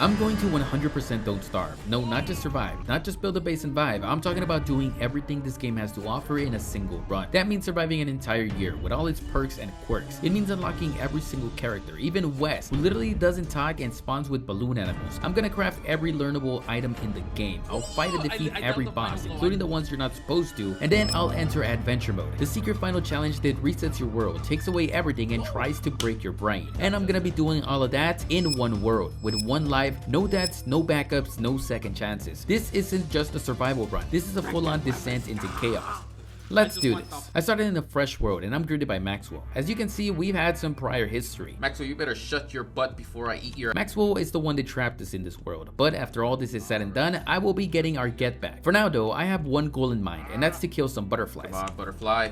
I'm going to 100% don't starve. No, not just survive, not just build a base and vibe. I'm talking about doing everything this game has to offer in a single run. That means surviving an entire year with all its perks and quirks. It means unlocking every single character, even Wes, who literally doesn't talk and spawns with balloon animals. I'm gonna craft every learnable item in the game. I'll fight and defeat every boss, including the ones you're not supposed to, and then I'll enter adventure mode. The secret final challenge that resets your world, takes away everything, and tries to break your brain. And I'm gonna be doing all of that in one world, with one life, no deaths, no backups, no second chances. This isn't just a survival run, this is a full-on descent into chaos. Let's do this. I started in a fresh world and I'm greeted by Maxwell. As you can see, we've had some prior history. Maxwell, you better shut your butt before I eat your— Maxwell is the one that trapped us in this world, but after all this is said and done, I will be getting our get back. For now though, I have one goal in mind, and that's to kill some butterflies. Come on, butterfly.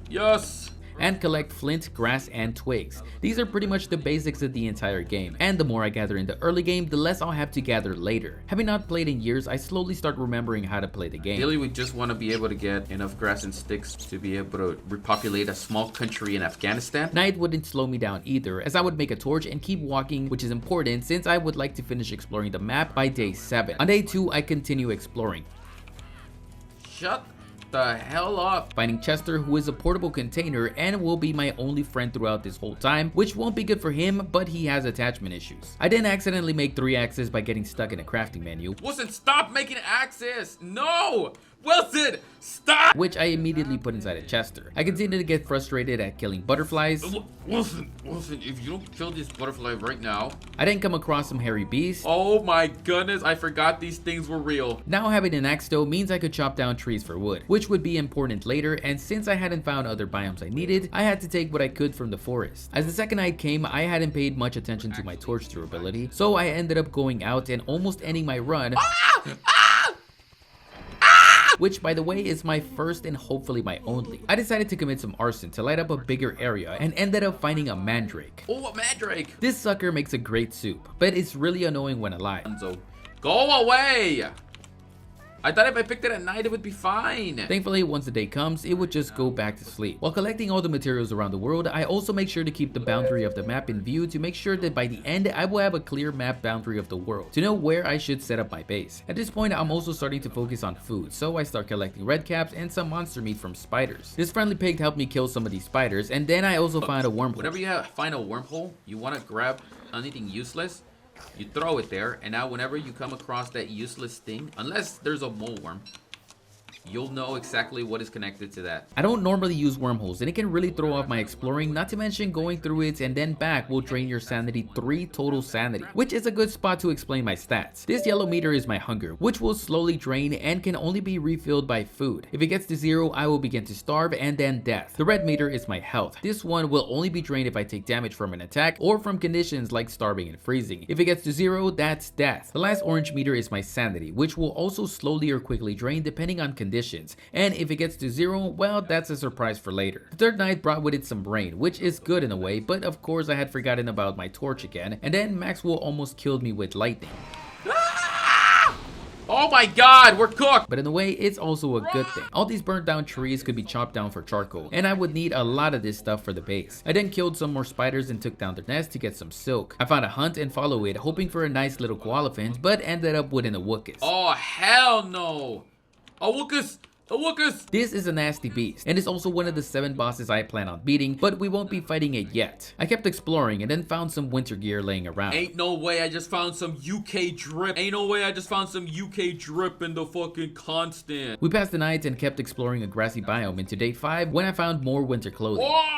Yes! And collect flint, grass, and twigs. These are pretty much the basics of the entire game, and the more I gather in the early game, the less I'll have to gather later. Having not played in years, I slowly start remembering how to play the game. Really, we just want to be able to get enough grass and sticks to be able to repopulate a small country in Afghanistan. Night wouldn't slow me down either, as I would make a torch and keep walking, which is important since I would like to finish exploring the map by day 7. On day 2, I continue exploring. Shut the hell up. Finding Chester, who is a portable container and will be my only friend throughout this whole time, which won't be good for him, but he has attachment issues. I didn't accidentally make 3 axes by getting stuck in a crafting menu. Wilson, stop making axes! No! Wilson, stop! Which I immediately put inside a Chester. I continue to get frustrated at killing butterflies. Wilson, if you don't kill this butterfly right now. I then come across some hairy beasts. Oh my goodness, I forgot these things were real. Now having an axe though means I could chop down trees for wood, which would be important later, and since I hadn't found other biomes I needed, I had to take what I could from the forest. As the second night came, I hadn't paid much attention to my torch durability, so I ended up going out and almost ending my run. Which, by the way, is my first and hopefully my only. I decided to commit some arson to light up a bigger area and ended up finding a mandrake. Oh, a mandrake! This sucker makes a great soup, but it's really annoying when alive. Go away! I thought if I picked it at night, it would be fine. Thankfully, once the day comes, it would just go back to sleep. While collecting all the materials around the world, I also make sure to keep the boundary of the map in view to make sure that by the end, I will have a clear map boundary of the world to know where I should set up my base. At this point, I'm also starting to focus on food, so I start collecting red caps and some monster meat from spiders. This friendly pig helped me kill some of these spiders, and then I also found a wormhole. Whenever you find a wormhole, you want to grab anything useless, you throw it there, and now whenever you come across that useless thing, unless there's a mole worm, you'll know exactly what is connected to that. I don't normally use wormholes, and it can really throw off my exploring, not to mention going through it and then back will drain your sanity 3 total sanity, which is a good spot to explain my stats. This yellow meter is my hunger, which will slowly drain and can only be refilled by food. If it gets to 0, I will begin to starve and then death. The red meter is my health. This one will only be drained if I take damage from an attack or from conditions like starving and freezing. If it gets to 0, that's death. The last orange meter is my sanity, which will also slowly or quickly drain depending on conditions. And if it gets to 0, well, that's a surprise for later. The third night brought with it some rain, which is good in a way, but of course I had forgotten about my torch again, and then Maxwell almost killed me with lightning. Oh my god, we're cooked! But in a way, it's also a good thing. All these burnt down trees could be chopped down for charcoal, and I would need a lot of this stuff for the base. I then killed some more spiders and took down their nest to get some silk. I found a hunt and follow it, hoping for a nice little koalefant, but ended up with an awukus. Oh hell no! Awukus! Awukus! This is a nasty beast, and it's also one of the 7 bosses I plan on beating, but we won't be fighting it yet. I kept exploring and then found some winter gear laying around. Ain't no way I just found some UK drip. Ain't no way I just found some UK drip in the fucking constant. We passed the night and kept exploring a grassy biome into day 5 when I found more winter clothing. Whoa!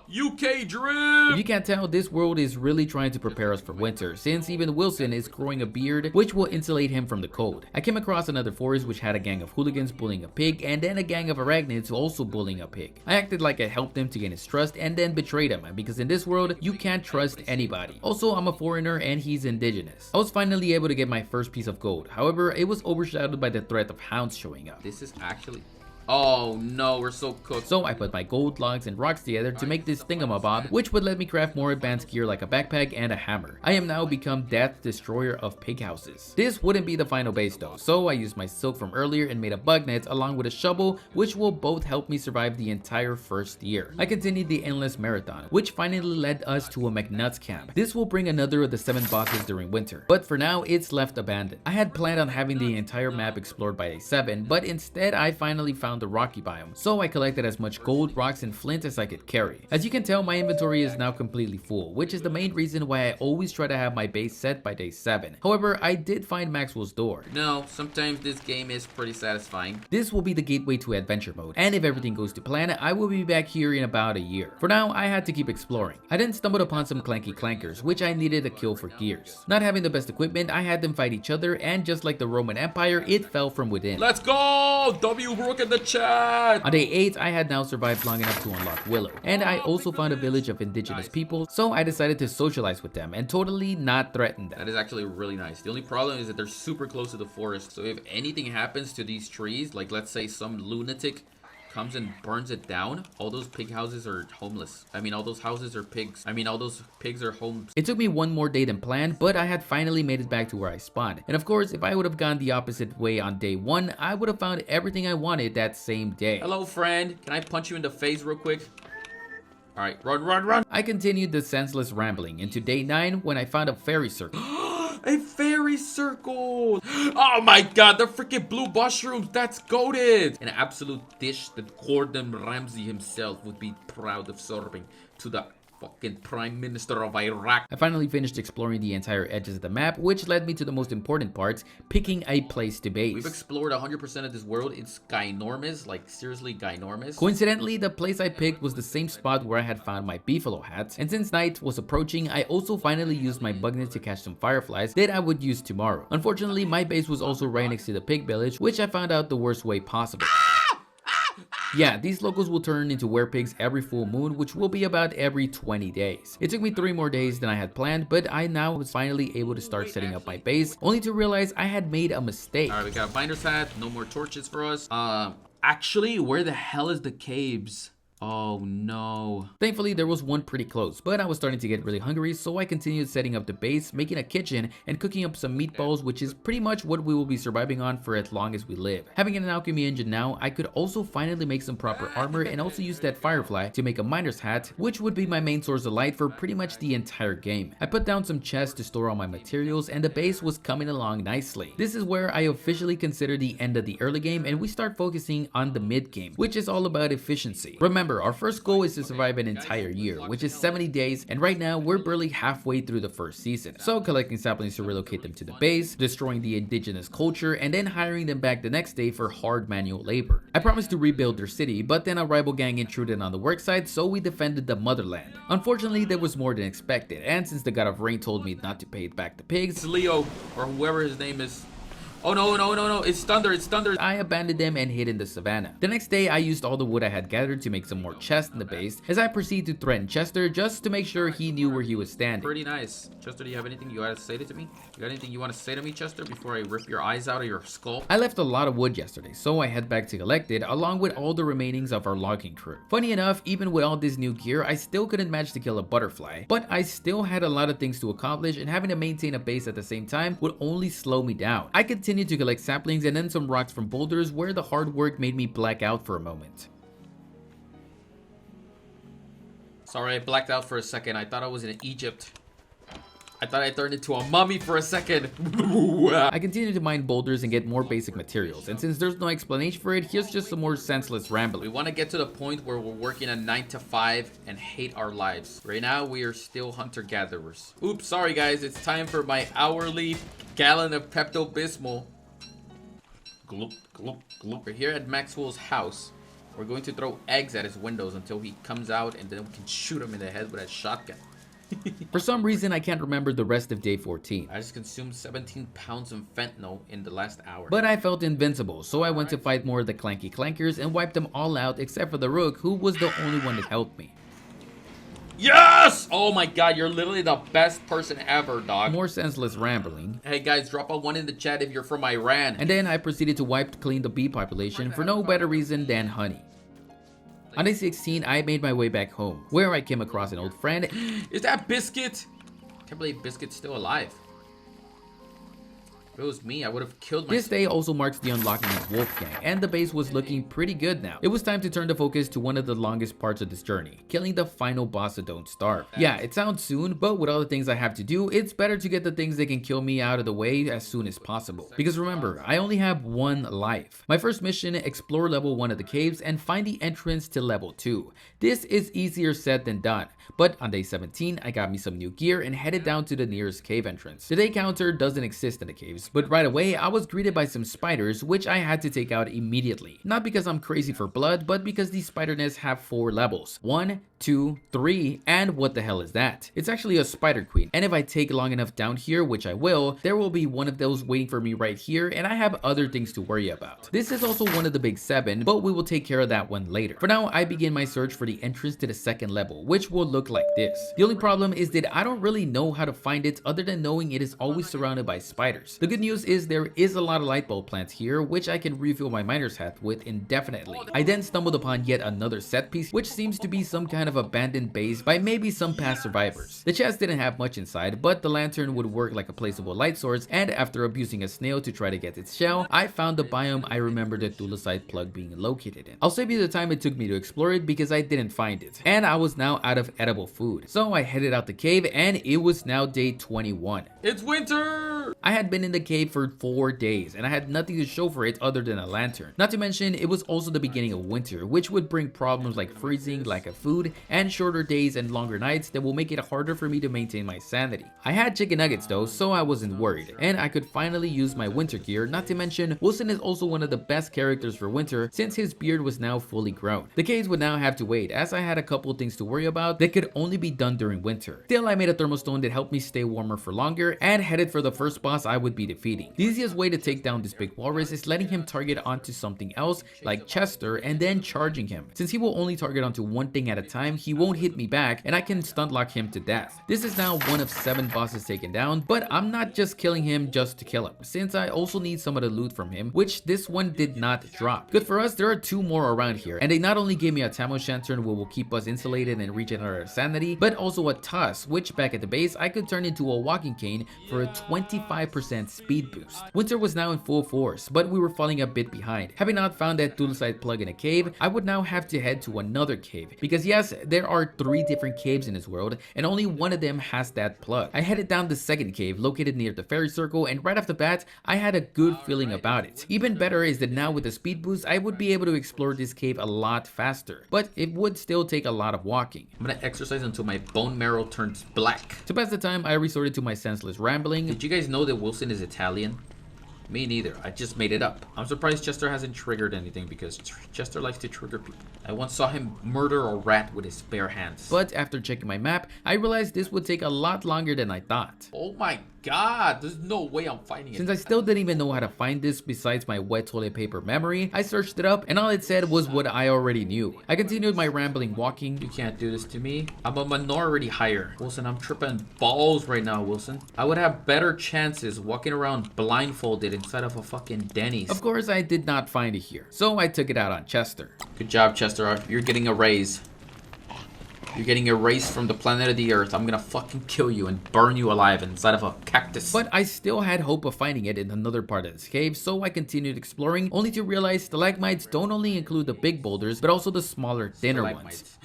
UK drip! If you can't tell, this world is really trying to prepare us for winter, since even Wilson is growing a beard, which will insulate him from the cold. I came across another forest which had a gang of hooligans bullying a pig, and then a gang of arachnids also bullying a pig. I acted like I helped them to gain his trust, and then betrayed him, because in this world, you can't trust anybody. Also, I'm a foreigner, and he's indigenous. I was finally able to get my first piece of gold, however, it was overshadowed by the threat of hounds showing up. This is actually... Oh no, we're so cooked. So I put my gold, logs, and rocks together to make this thingamabob, which would let me craft more advanced gear like a backpack and a hammer. I am now become Death Destroyer of Pig Houses. This wouldn't be the final base though, so I used my silk from earlier and made a bug net along with a shovel, which will both help me survive the entire first year. I continued the endless marathon, which finally led us to a McNuts camp. This will bring another of the 7 bosses during winter, but for now it's left abandoned. I had planned on having the entire map explored by day 7, but instead I finally found the rocky biome, so I collected as much gold, rocks, and flint as I could carry. As you can tell, my inventory is now completely full, which is the main reason why I always try to have my base set by day 7. However, I did find Maxwell's door. No, sometimes this game is pretty satisfying. This will be the gateway to adventure mode, and if everything goes to plan, I will be back here in about a year. For now, I had to keep exploring. I then stumbled upon some clanky clankers, which I needed to kill for gears. Not having the best equipment, I had them fight each other, and just like the Roman Empire, it fell from within. Let's go! W Brook in the chat! On day 8, I had now survived long enough to unlock Willow, and I also found a village of indigenous people, so I decided to socialize with them and totally not threaten them. That is actually really nice. The only problem is that they're super close to the forest, so if anything happens to these trees, like let's say some lunatic comes and burns it down, all those pig houses are homeless. I mean, all those houses are pigs. I mean, all those pigs are homes. It took me one more day than planned, but I had finally made it back to where I spawned. And of course, if I would have gone the opposite way on day 1, I would have found everything I wanted that same day. Hello, friend. Can I punch you in the face real quick? All right, run, run, run. I continued the senseless rambling into day 9 when I found a fairy circle. A fairy circle! Oh my god, the freaking blue mushrooms! That's goated! An absolute dish that Gordon Ramsay himself would be proud of serving to the fucking Prime Minister of Iraq. I finally finished exploring the entire edges of the map, which led me to the most important parts, picking a place to base. We've explored 100% of this world. It's ginormous, like seriously ginormous. Coincidentally, the place I picked was the same spot where I had found my beefalo hats, and since night was approaching, I also finally used my bug net to catch some fireflies that I would use tomorrow. Unfortunately, my base was also right next to the pig village, which I found out the worst way possible. Yeah, these locals will turn into werepigs every full moon, which will be about every 20 days. It took me 3 more days than I had planned, but I now was finally able to start setting up my base, only to realize I had made a mistake. Alright, we got a binder's hat, no more torches for us. Actually, where the hell is the caves? Oh no. Thankfully, there was one pretty close, but I was starting to get really hungry, so I continued setting up the base, making a kitchen, and cooking up some meatballs, which is pretty much what we will be surviving on for as long as we live. Having an alchemy engine now, I could also finally make some proper armor and also use that firefly to make a miner's hat, which would be my main source of light for pretty much the entire game. I put down some chests to store all my materials, and the base was coming along nicely. This is where I officially consider the end of the early game, and we start focusing on the mid game, which is all about efficiency. Remember, our first goal is to survive an entire year, which is 70 days, and right now we're barely halfway through the first season. So collecting saplings to relocate them to the base, destroying the indigenous culture, and then hiring them back the next day for hard manual labor. I promised to rebuild their city, but then a rival gang intruded on the worksite, so we defended the motherland. Unfortunately, there was more than expected, and since the god of rain told me not to pay it back to pigs, It's Leo, or whoever his name is. Oh no, no, no, no, it's thunder, it's thunder. I abandoned them and hid in the savannah. The next day, I used all the wood I had gathered to make some more chests in the base, as I proceeded to threaten Chester just to make sure he knew where he was standing. Pretty nice. Chester, do you have anything you gotta say to me? You got anything you want to say to me, Chester, before I rip your eyes out of your skull? I left a lot of wood yesterday, so I head back to collect it, along with all the remainings of our logging crew. Funny enough, even with all this new gear, I still couldn't manage to kill a butterfly, but I still had a lot of things to accomplish, and having to maintain a base at the same time would only slow me down. I continued to collect saplings and then some rocks from boulders, where the hard work made me black out for a moment. Sorry, I blacked out for a second. I thought I was in Egypt. I thought I turned into a mummy for a second. I continued to mine boulders and get more basic materials, and since there's no explanation for it, here's just some more senseless rambling. We want to get to the point where we're working a 9 to 5 and hate our lives. Right now, we are still hunter-gatherers. Oops, sorry guys, it's time for my hourly gallon of Pepto-Bismol. Gloop, gloop, gloop. We're here at Maxwell's house. We're going to throw eggs at his windows until he comes out, and then we can shoot him in the head with a shotgun. For some reason, I can't remember the rest of day 14. I just consumed 17 pounds of fentanyl in the last hour. But I felt invincible, so I went to fight more of the clanky clankers and wiped them all out except for the rook, who was the only one that helped me. Yes! Oh my god, you're literally the best person ever, dog. More senseless rambling. Hey guys, drop a 1 in the chat if you're from Iran. And then I proceeded to wipe clean the bee population for no better reason than honey. On day 16, I made my way back home, where I came across an old friend. Is that Biscuit? Can't believe Biscuit's still alive. If it was me, I would have killed myself. This day also marks the unlocking of Wolfgang, and the base was looking pretty good now. It was time to turn the focus to one of the longest parts of this journey, killing the final boss of Don't Starve. Yeah, it sounds soon, but with all the things I have to do, it's better to get the things that can kill me out of the way as soon as possible. Because remember, I only have one life. My first mission, explore level 1 of the caves and find the entrance to level 2. This is easier said than done, but on day 17, I got me some new gear and headed down to the nearest cave entrance. The day counter doesn't exist in the caves, but right away I was greeted by some spiders which I had to take out immediately. Not because I'm crazy for blood, but because these spider nests have 4 levels. 1, 2, 3, and what the hell is that? It's actually a spider queen, and if I take long enough down here, which I will, there will be one of those waiting for me right here, and I have other things to worry about. This is also one of the big 7, but we will take care of that one later. For now, I begin my search for the entrance to the 2nd level, which will look like this. The only problem is that I don't really know how to find it other than knowing it is always surrounded by spiders. The good news is there is a lot of light bulb plants here, which I can refill my miner's hat with indefinitely. I then stumbled upon yet another set piece, which seems to be some kind of abandoned base by maybe some past survivors. The chest didn't have much inside, but the lantern would work like a placeable light source, and after abusing a snail to try to get its shell, I found the biome I remember the thulecite plug being located in. I'll save you the time it took me to explore it because I didn't find it, and I was now out of edible food. So I headed out the cave, and it was now day 21. It's winter! I had been in the cave for 4 days, and I had nothing to show for it other than a lantern. Not to mention, it was also the beginning of winter, which would bring problems like freezing, lack of food, and shorter days and longer nights that will make it harder for me to maintain my sanity. I had chicken nuggets though, so I wasn't worried, and I could finally use my winter gear. Not to mention, Wilson is also one of the best characters for winter since his beard was now fully grown. The caves would now have to wait, as I had a couple things to worry about that could only be done during winter. Still, I made a thermal stone that helped me stay warmer for longer, and headed for the first boss I would be defeating. The easiest way to take down this big walrus is letting him target onto something else like Chester and then charging him. Since he will only target onto one thing at a time, he won't hit me back and I can stun lock him to death. This is now one of 7 bosses taken down, but I'm not just killing him just to kill him, since I also need some of the loot from him, which this one did not drop. Good for us, there are 2 more around here, and they not only gave me a Tamo Shantern which will keep us insulated and regenerate our sanity, but also a Tusk, which back at the base I could turn into a walking cane for a 25% speed boost. Winter was now in full force, but we were falling a bit behind. Having not found that thulecite plug in a cave, I would now have to head to another cave, because yes, there are 3 different caves in this world, and only one of them has that plug. I headed down the 2nd cave, located near the fairy circle, and right off the bat, I had a good feeling about it. Even better is that now with the speed boost, I would be able to explore this cave a lot faster, but it would still take a lot of walking. I'm gonna exercise until my bone marrow turns black. To pass the time, I resorted to my senseless rambling. Did you guys know that Wilson is Italian? Me neither. I just made it up. I'm surprised Chester hasn't triggered anything because Chester likes to trigger people. I once saw him murder a rat with his bare hands. But after checking my map, I realized this would take a lot longer than I thought. Oh my god, there's no way I'm finding it. Since I still didn't even know how to find this besides my wet toilet paper memory, I searched it up and all it said was what I already knew. I continued my rambling walking. You can't do this to me. I'm a minority hire. Wilson, I'm tripping balls right now, Wilson. I would have better chances walking around blindfolded inside of a fucking Denny's. Of course, I did not find it here, so I took it out on Chester. Good job, Chester. You're getting a raise. You're getting erased from the planet of the Earth. I'm gonna fucking kill you and burn you alive inside of a cactus. But I still had hope of finding it in another part of this cave, so I continued exploring, only to realize stalagmites don't only include the big boulders, but also the smaller, thinner ones.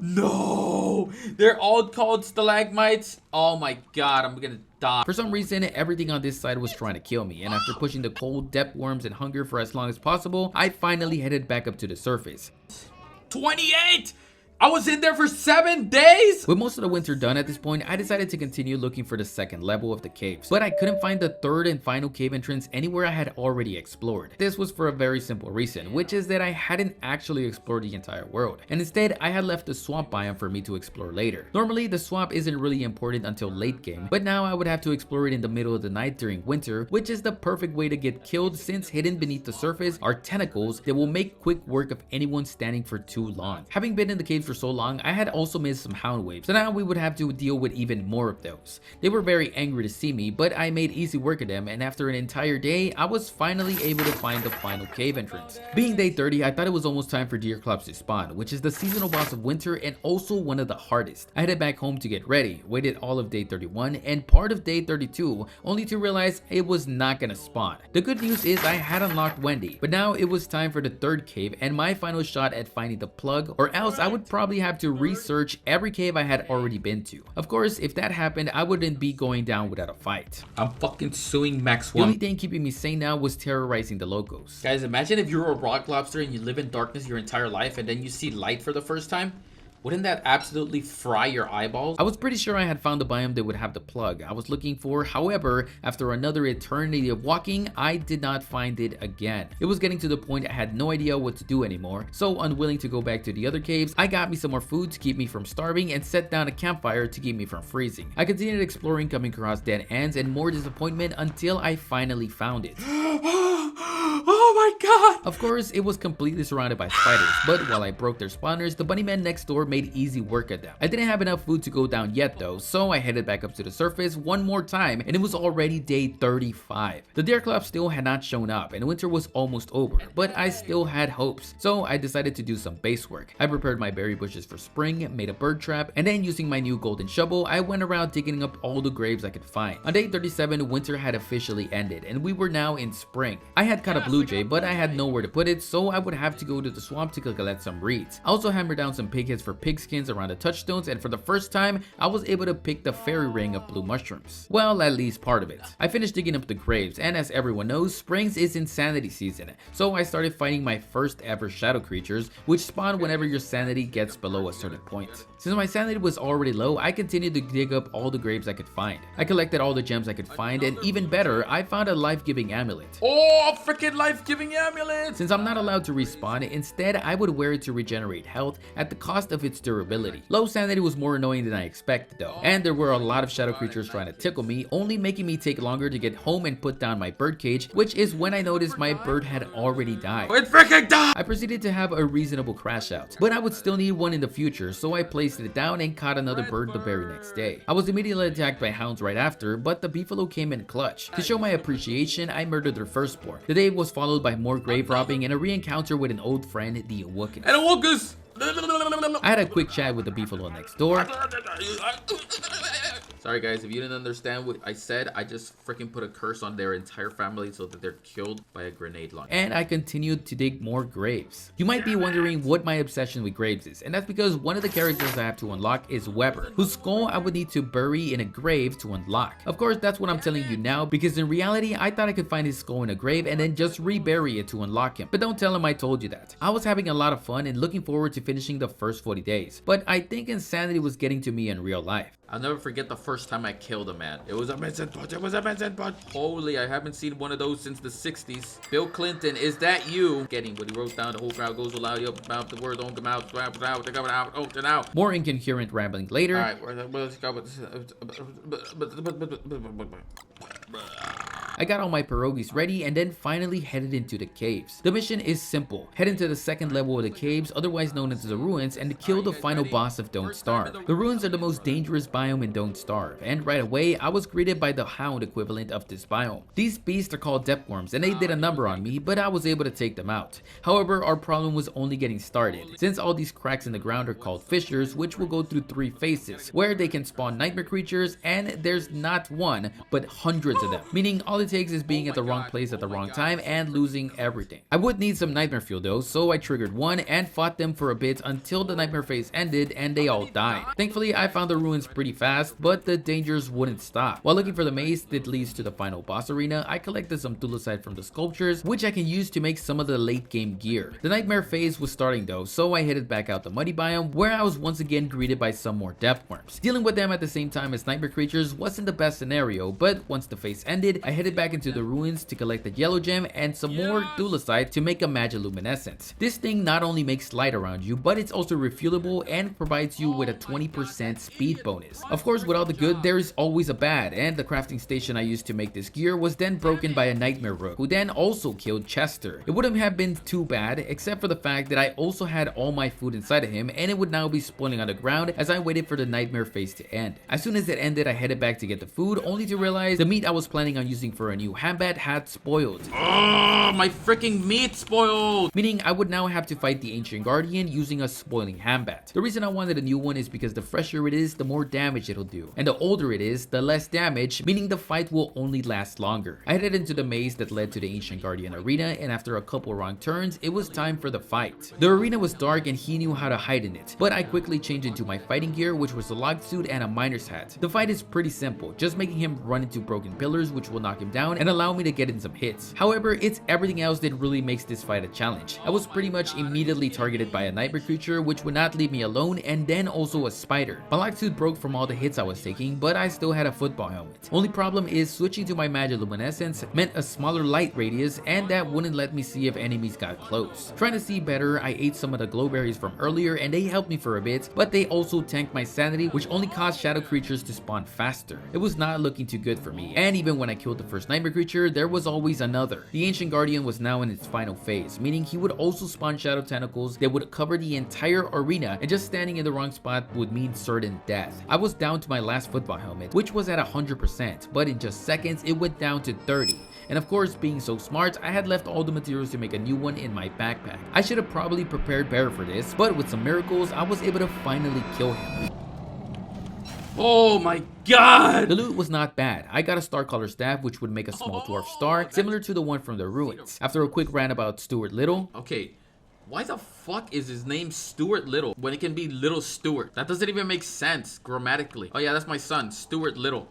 No! They're all called stalagmites? Oh my god, I'm gonna die. For some reason, everything on this side was trying to kill me, and after pushing the cold, depth worms, and hunger for as long as possible, I finally headed back up to the surface. 28! I was in there for 7 days? With most of the winter done at this point, I decided to continue looking for the 2nd level of the caves, but I couldn't find the 3rd and final cave entrance anywhere I had already explored. This was for a very simple reason, which is that I hadn't actually explored the entire world, and instead I had left the swamp biome for me to explore later. Normally, the swamp isn't really important until late game, but now I would have to explore it in the middle of the night during winter, which is the perfect way to get killed since hidden beneath the surface are tentacles that will make quick work of anyone standing for too long. Having been in the caves for for so long, I had also missed some hound waves, so now we would have to deal with even more of those. They were very angry to see me, but I made easy work of them, and after an entire day, I was finally able to find the final cave entrance. Being day 30, I thought it was almost time for Deerclops to spawn, which is the seasonal boss of winter and also one of the hardest. I headed back home to get ready, waited all of day 31 and part of day 32, only to realize it was not gonna spawn. The good news is I had unlocked Wendy, but now it was time for the third cave and my final shot at finding the plug, or else I would probably have to research every cave I had already been to. Of course, if that happened, I wouldn't be going down without a fight. I'm fucking suing Maxwell. The only thing keeping me sane now was terrorizing the locals. Guys, imagine if you're a rock lobster and you live in darkness your entire life and then you see light for the first time. Wouldn't that absolutely fry your eyeballs? I was pretty sure I had found the biome that would have the plug I was looking for. However, after another eternity of walking, I did not find it again. It was getting to the point I had no idea what to do anymore. So unwilling to go back to the other caves, I got me some more food to keep me from starving and set down a campfire to keep me from freezing. I continued exploring, coming across dead ends and more disappointment until I finally found it. Oh my god! Of course, it was completely surrounded by spiders, but while I broke their spawners, the bunny man next door made easy work of them. I didn't have enough food to go down yet though, so I headed back up to the surface one more time and it was already day 35. The Deerclops still had not shown up and winter was almost over, but I still had hopes, so I decided to do some base work. I prepared my berry bushes for spring, made a bird trap, and then using my new golden shovel, I went around digging up all the graves I could find. On day 37, winter had officially ended and we were now in spring. I had caught a blue jay, but I had nowhere to put it, so I would have to go to the swamp to collect some reeds. I also hammered down some pig heads for pig skins around the touchstones, and for the first time, I was able to pick the fairy ring of blue mushrooms. Well, at least part of it. I finished digging up the graves, and as everyone knows, springs is insanity season, so I started fighting my first ever shadow creatures, which spawn whenever your sanity gets below a certain point. Since my sanity was already low, I continued to dig up all the graves I could find. I collected all the gems I could find, and even better, I found a life-giving amulet. Oh, a freaking life-giving amulet! Since I'm not allowed to respawn, instead I would wear it to regenerate health at the cost of its durability. Low sanity was more annoying than I expected though, and there were a lot of shadow creatures trying to tickle me, only making me take longer to get home and put down my bird cage, which is when I noticed my bird had already died. It freaking died! I proceeded to have a reasonable crash out, but I would still need one in the future, so I placed it down and caught another bird the very next day. I was immediately attacked by hounds right after, but the beefalo came in clutch. To show my appreciation, I murdered their firstborn. The day was followed by more grave robbing and a re-encounter with an old friend, the Awoken. And Awokus! I had a quick chat with the beefalo next door. Sorry guys, if you didn't understand what I said, I just freaking put a curse on their entire family so that they're killed by a grenade launcher. And I continued to dig more graves. You might be wondering what my obsession with graves is, and that's because one of the characters I have to unlock is Weber, whose skull I would need to bury in a grave to unlock. Of course, that's what I'm telling you now, because in reality, I thought I could find his skull in a grave and then just rebury it to unlock him. But don't tell him I told you that. I was having a lot of fun and looking forward to finishing the first 40 days, but I think insanity was getting to me in real life. I'll never forget the first time I killed a man. It was a Vincent punch. It was a Vincent punch. Holy, I haven't seen one of those since the 60s. Bill Clinton, is that you? Getting what he wrote down. The whole crowd goes aloud. He opens mouth. The words don't come out. They're coming out. Open out. More incoherent rambling later. All right, let's go. I got all my pierogies ready and then finally headed into the caves. The mission is simple. Head into the second level of the caves, otherwise known as the ruins, and kill the final boss of Don't Starve. The ruins are the most dangerous biome in Don't Starve, and right away I was greeted by the hound equivalent of this biome. These beasts are called depth worms and they did a number on me, but I was able to take them out. However, our problem was only getting started, since all these cracks in the ground are called fissures, which will go through 3 phases, where they can spawn nightmare creatures, and there's not one, but hundreds of them, meaning all it takes is being at the wrong place at the wrong time and losing everything. I would need some nightmare fuel though, so I triggered one and fought them for a bit until the nightmare phase ended and they all died. Thankfully, I found the ruins pretty fast, but the dangers wouldn't stop. While looking for the maze that leads to the final boss arena, I collected some thulecite from the sculptures, which I can use to make some of the late game gear. The nightmare phase was starting though, so I headed back out the muddy biome, where I was once again greeted by some more depth worms. Dealing with them at the same time as nightmare creatures wasn't the best scenario, but once the phase ended, I headed headed back into the ruins to collect the yellow gem and some more dulicite to make a magiluminescence. This thing not only makes light around you, but it's also refuelable and provides you with a 20% speed bonus. Of course, with all the good, there is always a bad, and the crafting station I used to make this gear was then broken by a nightmare rook, who then also killed Chester. It wouldn't have been too bad, except for the fact that I also had all my food inside of him, and it would now be spoiling on the ground as I waited for the nightmare phase to end. As soon as it ended, I headed back to get the food, only to realize the meat I was planning on using for a new hambat had spoiled. Oh, my freaking meat spoiled! Meaning I would now have to fight the Ancient Guardian using a spoiling hambat. The reason I wanted a new one is because the fresher it is, the more damage it'll do. And the older it is, the less damage, meaning the fight will only last longer. I headed into the maze that led to the Ancient Guardian arena, and after a couple wrong turns, it was time for the fight. The arena was dark and he knew how to hide in it, but I quickly changed into my fighting gear, which was a log suit and a miner's hat. The fight is pretty simple, just making him run into broken pillars, which will knock him down and allow me to get in some hits. However, it's everything else that really makes this fight a challenge. I was pretty much immediately targeted by a nightmare creature, which would not leave me alone, and then also a spider. My log suit broke from all the hits I was taking, but I still had a football helmet. Only problem is switching to my magiluminescence meant a smaller light radius, and that wouldn't let me see if enemies got close. Trying to see better, I ate some of the glowberries from earlier and they helped me for a bit, but they also tanked my sanity, which only caused shadow creatures to spawn faster. It was not looking too good for me, and even when I killed the first nightmare creature, there was always another. The Ancient Guardian was now in its final phase, meaning he would also spawn shadow tentacles that would cover the entire arena, and just standing in the wrong spot would mean certain death. I was down to my last football helmet, which was at 100%, but in just seconds it went down to 30. And of course, being so smart, I had left all the materials to make a new one in my backpack. I should have probably prepared better for this, but with some miracles, I was able to finally kill him. Oh my god! The loot was not bad. I got a star color staff, which would make a small dwarf star, similar to the one from the ruins. After a quick rant about Stuart Little. Okay, why the fuck is his name Stuart Little when it can be Little Stuart? That doesn't even make sense grammatically. Oh yeah, that's my son, Stuart Little.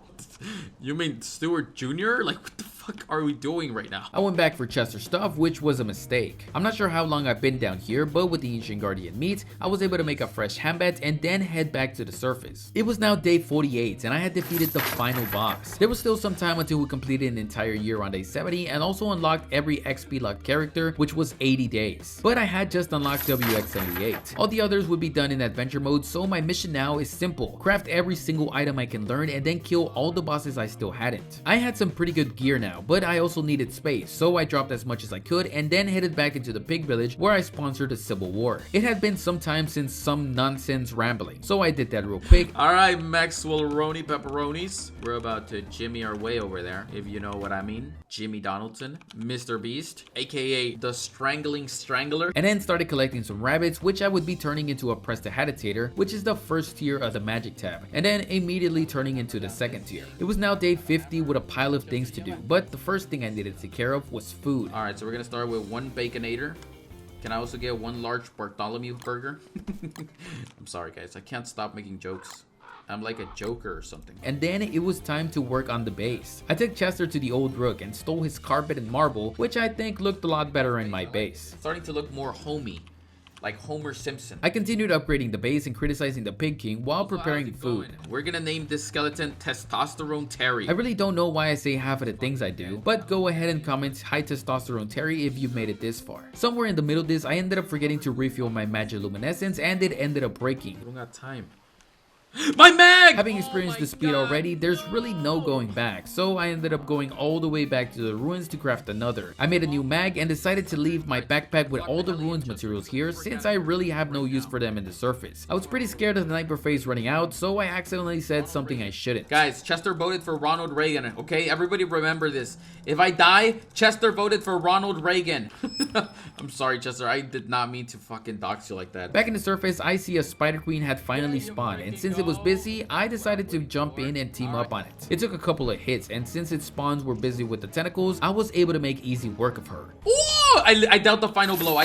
You mean Stuart Jr.? Like, what the fuck are we doing right now? I went back for Chester stuff, which was a mistake. I'm not sure how long I've been down here, but with the Ancient Guardian meat, I was able to make a fresh hambat and then head back to the surface. It was now day 48 and I had defeated the final boss. There was still some time until we completed an entire year on day 70 and also unlocked every XP locked character, which was 80 days. But I had just unlocked WX78. All the others would be done in adventure mode, so my mission now is simple. Craft every single item I can learn and then kill all the bosses I still hadn't. I had some pretty good gear now, but I also needed space, so I dropped as much as I could and then headed back into the pig village where I sponsored a civil war. It had been some time since some nonsense rambling, so I did that real quick. Alright, Maxwell Roni Pepperonis. We're about to Jimmy our way over there, if you know what I mean. Jimmy Donaldson, Mr. Beast, aka the Strangling Strangler. And then started collecting some rabbits, which I would be turning into a Prestidigitator, which is the first tier of the magic tab, and then immediately turning into the second tier. It was now day 50 with a pile of things to do, but the first thing I needed to take care of was food. Alright, so we're gonna start with one Baconator. Can I also get one large Bartholomew burger? I'm sorry guys, I can't stop making jokes. I'm like a joker or something. And then it was time to work on the base. I took Chester to the old rook and stole his carpet and marble, which I think looked a lot better in my base. Starting to look more homey, like Homer Simpson. I continued upgrading the base and criticizing the Pig King while preparing food. We're gonna name this skeleton Testosterone Terry. I really don't know why I say half of the things I do, but go ahead and comment Hi Testosterone Terry if you've made it this far. Somewhere in the middle of this, I ended up forgetting to refuel my magiluminescence and it ended up breaking. I don't got time. My mag! Having experienced the speed already, there's really no going back, so I ended up going all the way back to the ruins to craft another. I made a new mag and decided to leave my backpack with all the ruins materials here since I really have no use for them in the surface. I was pretty scared of the nightmare phase running out, so I accidentally said something I shouldn't. Guys, Chester voted for Ronald Reagan, okay? Everybody remember this. If I die, Chester voted for Ronald Reagan. I'm sorry, Chester, I did not mean to fucking dox you like that. Back in the surface, I see a spider queen had finally spawned, and since it was busy, I decided to jump in and team up on it. It took a couple of hits, and since its spawns were busy with the tentacles, I was able to make easy work of her. Ooh, I dealt the final blow.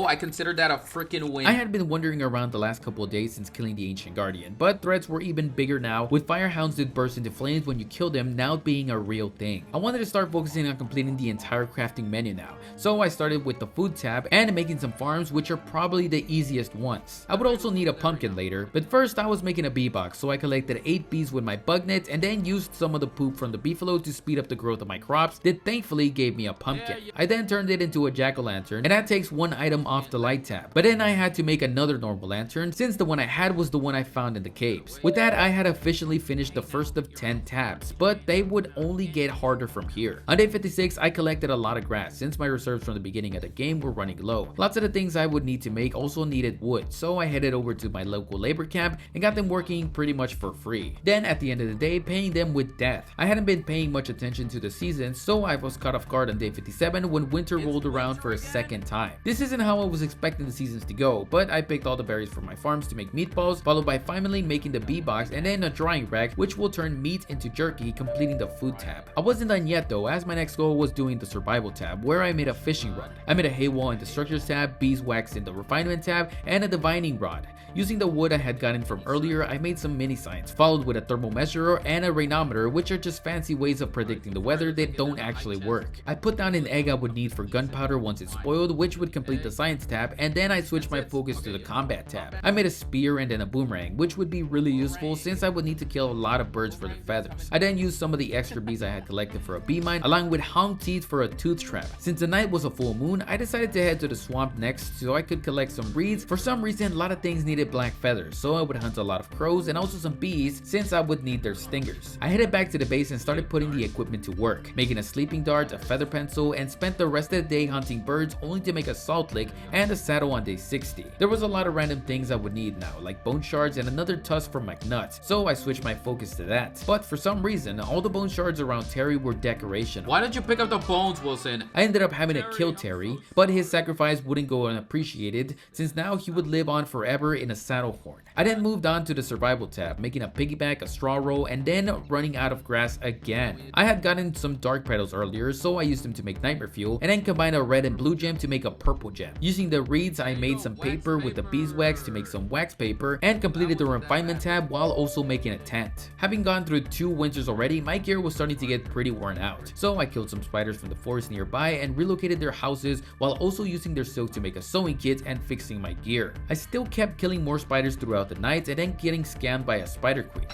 I considered that a freaking win. I had been wandering around the last couple of days since killing the Ancient Guardian, but threats were even bigger now, with firehounds that burst into flames when you kill them now being a real thing. I wanted to start focusing on completing the entire crafting menu now, so I started with the food tab and making some farms, which are probably the easiest ones. I would also need a pumpkin later, but first I was making a bee box, so I collected 8 bees with my bug net and then used some of the poop from the beefalo to speed up the growth of my crops that thankfully gave me a pumpkin. I then turned it into a jack-o'-lantern, and that takes 1 item off the light tab, but then I had to make another normal lantern since the one I had was the one I found in the caves. With that, I had officially finished the first of 10 tabs, but they would only get harder from here. On day 56, I collected a lot of grass since my reserves from the beginning of the game were running low. Lots of the things I would need to make also needed wood, so I headed over to my local labor camp and got them working pretty much for free. Then at the end of the day, paying them with death. I hadn't been paying much attention to the seasons, so I was caught off guard on day 57 when winter rolled around for a second time. This isn't how I was expecting the seasons to go, but I picked all the berries from my farms to make meatballs, followed by finally making the bee box and then a drying rack, which will turn meat into jerky, completing the food tab. I wasn't done yet though, as my next goal was doing the survival tab, where I made a fishing rod. I made a hay wall in the structures tab, beeswax in the refinement tab, and a divining rod. Using the wood I had gotten from earlier, I made some mini signs, followed with a thermal measurer and a rainometer, which are just fancy ways of predicting the weather that don't actually work. I put down an egg I would need for gunpowder once it's spoiled, which would complete the science tab, and then I switched my focus to the combat tab. I made a spear and then a boomerang, which would be really useful since I would need to kill a lot of birds for the feathers. I then used some of the extra bees I had collected for a bee mine, along with hound teeth for a tooth trap. Since the night was a full moon, I decided to head to the swamp next so I could collect some reeds. For some reason, a lot of things needed black feathers, so I would hunt a lot of crows and also some bees since I would need their stingers. I headed back to the base and started putting the equipment to work, making a sleeping dart, a feather pencil, and spent the rest of the day hunting birds only to make a salt lick and a saddle on day 60. There was a lot of random things I would need now, like bone shards and another tusk from McNutt, so I switched my focus to that. But for some reason, all the bone shards around Terry were decorational. Why did you pick up the bones, Wilson? I ended up having to kill Terry, but his sacrifice wouldn't go unappreciated since now he would live on forever in a saddle horn. I then moved on to the survival tab, making a piggyback, a straw roll, and then running out of grass again. I had gotten some dark petals earlier, so I used them to make nightmare fuel, and then combined a red and blue gem to make a purple gem. Using the reeds, I made some paper with the beeswax to make some wax paper, and completed the refinement tab while also making a tent. Having gone through 2 winters already, my gear was starting to get pretty worn out, so I killed some spiders from the forest nearby and relocated their houses while also using their silk to make a sewing kit and fixing my gear. I still kept killing more spiders throughout the night and then getting scammed by a spider queen.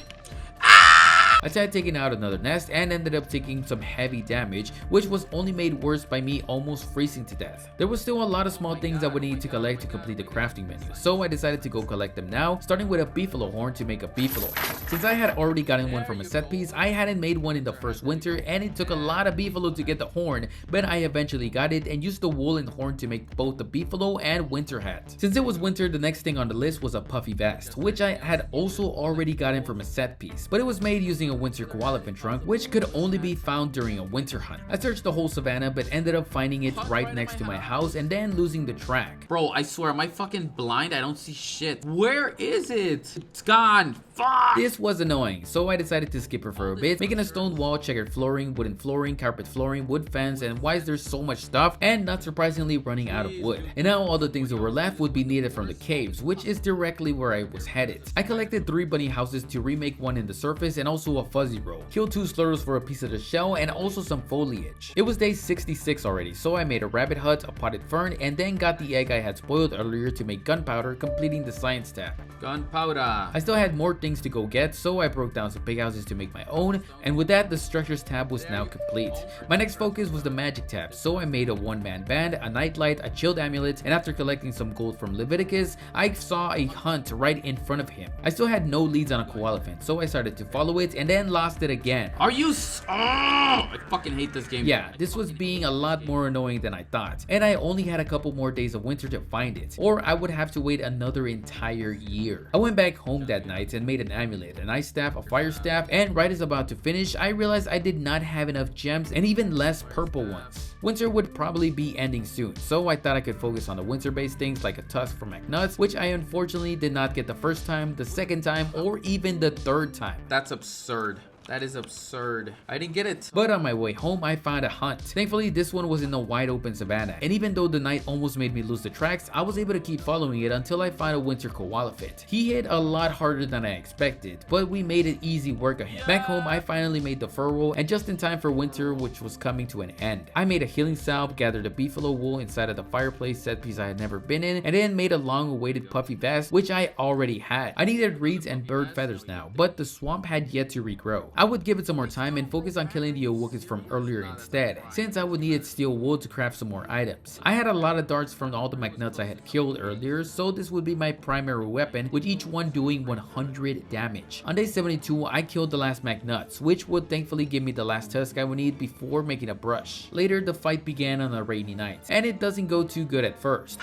I tried taking out another nest and ended up taking some heavy damage, which was only made worse by me almost freezing to death. There was still a lot of small things I would need to collect to complete the crafting menu, so I decided to go collect them now, starting with a beefalo horn to make a beefalo. Since I had already gotten one from a set piece, I hadn't made one in the first winter, and it took a lot of beefalo to get the horn, but I eventually got it and used the woolen horn to make both the beefalo and winter hat. Since it was winter, the next thing on the list was a puffy vest, which I had also already gotten from a set piece, but it was made using a winter koala pin trunk, which could only be found during a winter hunt. I searched the whole savannah, but ended up finding it right next to my house and then losing the track. Bro, I swear, am I fucking blind? I don't see shit. Where is it? It's gone. Fuck! This was annoying, so I decided to skip it for a bit, making a stone wall, checkered flooring, wooden flooring, carpet flooring, wood fence, and why is there so much stuff, and not surprisingly running out of wood. And now all the things that were left would be needed from the caves, which is directly where I was headed. I collected 3 bunny houses to remake one in the surface and also a fuzzy roll. Killed 2 slurs for a piece of the shell and also some foliage. It was day 66 already, so I made a rabbit hut, a potted fern, and then got the egg I had spoiled earlier to make gunpowder, completing the science tab. Gunpowder. I still had more things to go get, so I broke down some pig houses to make my own, and with that, the structures tab was now complete. My next focus was the magic tab, so I made a 1-man band, a nightlight, a chilled amulet, and after collecting some gold from Leviticus, I saw a hunt right in front of him. I still had no leads on a koala fin, so I started to follow it and then lost it again. Are you I fucking hate this game. Yeah, this was being a lot more annoying than I thought, and I only had a couple more days of winter to find it, or I would have to wait another entire year. I went back home that night and made an amulet, an ice staff, a fire staff, and right as about to finish, I realized I did not have enough gems and even less purple ones. Winter would probably be ending soon, so I thought I could focus on the winter-based things like a tusk from McNutt, which I unfortunately did not get the first time, the second time, or even the third time. That's absurd. That is absurd. I didn't get it. But on my way home, I found a hunt. Thankfully, this one was in a wide open savanna, and even though the night almost made me lose the tracks, I was able to keep following it until I found a winter koala fit. He hit a lot harder than I expected, but we made it easy work of him. Back home, I finally made the fur roll, and just in time for winter, which was coming to an end. I made a healing salve, gathered a beefalo wool inside of the fireplace set piece I had never been in, and then made a long-awaited puffy vest, which I already had. I needed reeds and bird feathers now, but the swamp had yet to regrow. I would give it some more time and focus on killing the Awokis from earlier instead, since I would need steel wool to craft some more items. I had a lot of darts from all the McNuts I had killed earlier, so this would be my primary weapon, with each one doing 100 damage. On day 72, I killed the last McNuts, which would thankfully give me the last tusk I would need before making a brush. Later, the fight began on a rainy night, and it doesn't go too good at first.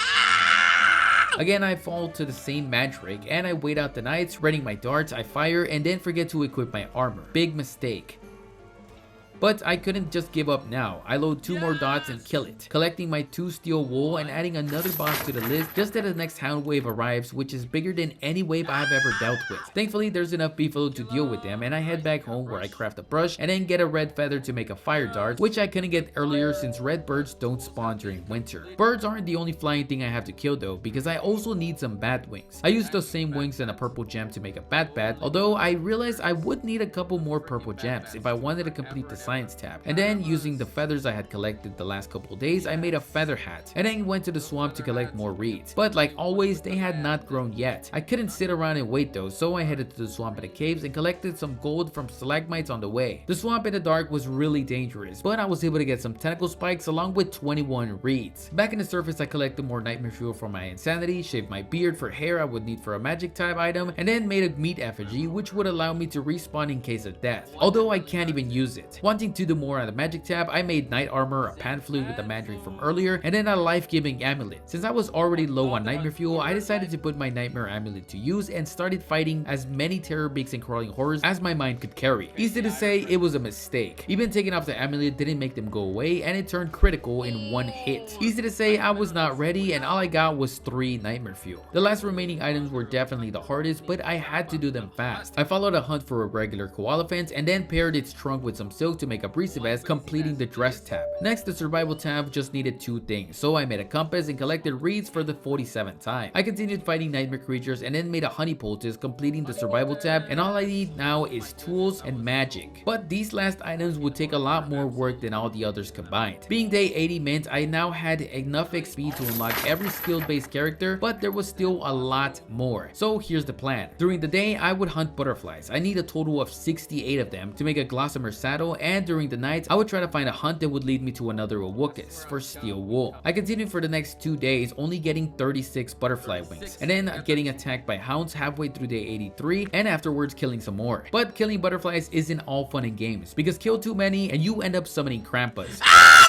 Again, I fall to the same magic, and I wait out the nights, readying my darts, I fire, and then forget to equip my armor. Big mistake. But I couldn't just give up now. I load 2 more dots and kill it, collecting my 2 steel wool and adding another boss to the list just as the next hound wave arrives, which is bigger than any wave I've ever dealt with. Thankfully, there's enough beefalo to deal with them, and I head back home where I craft a brush and then get a red feather to make a fire dart, which I couldn't get earlier since red birds don't spawn during winter. Birds aren't the only flying thing I have to kill though, because I also need some bat wings. I used those same wings and a purple gem to make a bat, although I realized I would need a couple more purple gems if I wanted to complete the science tab. And then using the feathers I had collected the last couple days, I made a feather hat and then went to the swamp to collect more reeds. But like always, they had not grown yet. I couldn't sit around and wait though, so I headed to the swamp and the caves and collected some gold from stalagmites on the way. The swamp in the dark was really dangerous, but I was able to get some tentacle spikes along with 21 reeds. Back in the surface, I collected more nightmare fuel for my insanity, shaved my beard for hair I would need for a magic type item, and then made a meat effigy which would allow me to respawn in case of death, although I can't even use it. Wanting to do more on the magic tab, I made night armor, a pan flute with the mandrake from earlier, and then a life-giving amulet. Since I was already low on nightmare fuel, I decided to put my nightmare amulet to use and started fighting as many terror beaks and crawling horrors as my mind could carry. Easy to say, it was a mistake. Even taking off the amulet didn't make them go away, and it turned critical in 1 hit. Easy to say, I was not ready, and all I got was 3 nightmare fuel. The last remaining items were definitely the hardest, but I had to do them fast. I followed a hunt for a regular koala fence and then paired its trunk with some silk to make a breezy vest, completing the dress tab. Next, the survival tab just needed 2 things, so I made a compass and collected reeds for the 47th time. I continued fighting nightmare creatures and then made a honey poultice, completing the survival tab, and all I need now is tools and magic. But these last items would take a lot more work than all the others combined. Being day 80 meant I now had enough XP to unlock every skill-based character, but there was still a lot more. So here's the plan. During the day, I would hunt butterflies. I need a total of 68 of them to make a gossamer saddle, and during the night, I would try to find a hunt that would lead me to another Awokis for steel wool. I continued for the next 2 days, only getting 36 butterfly wings, and then getting attacked by hounds halfway through day 83, and afterwards killing some more. But killing butterflies isn't all fun and games, because kill too many and you end up summoning Krampus.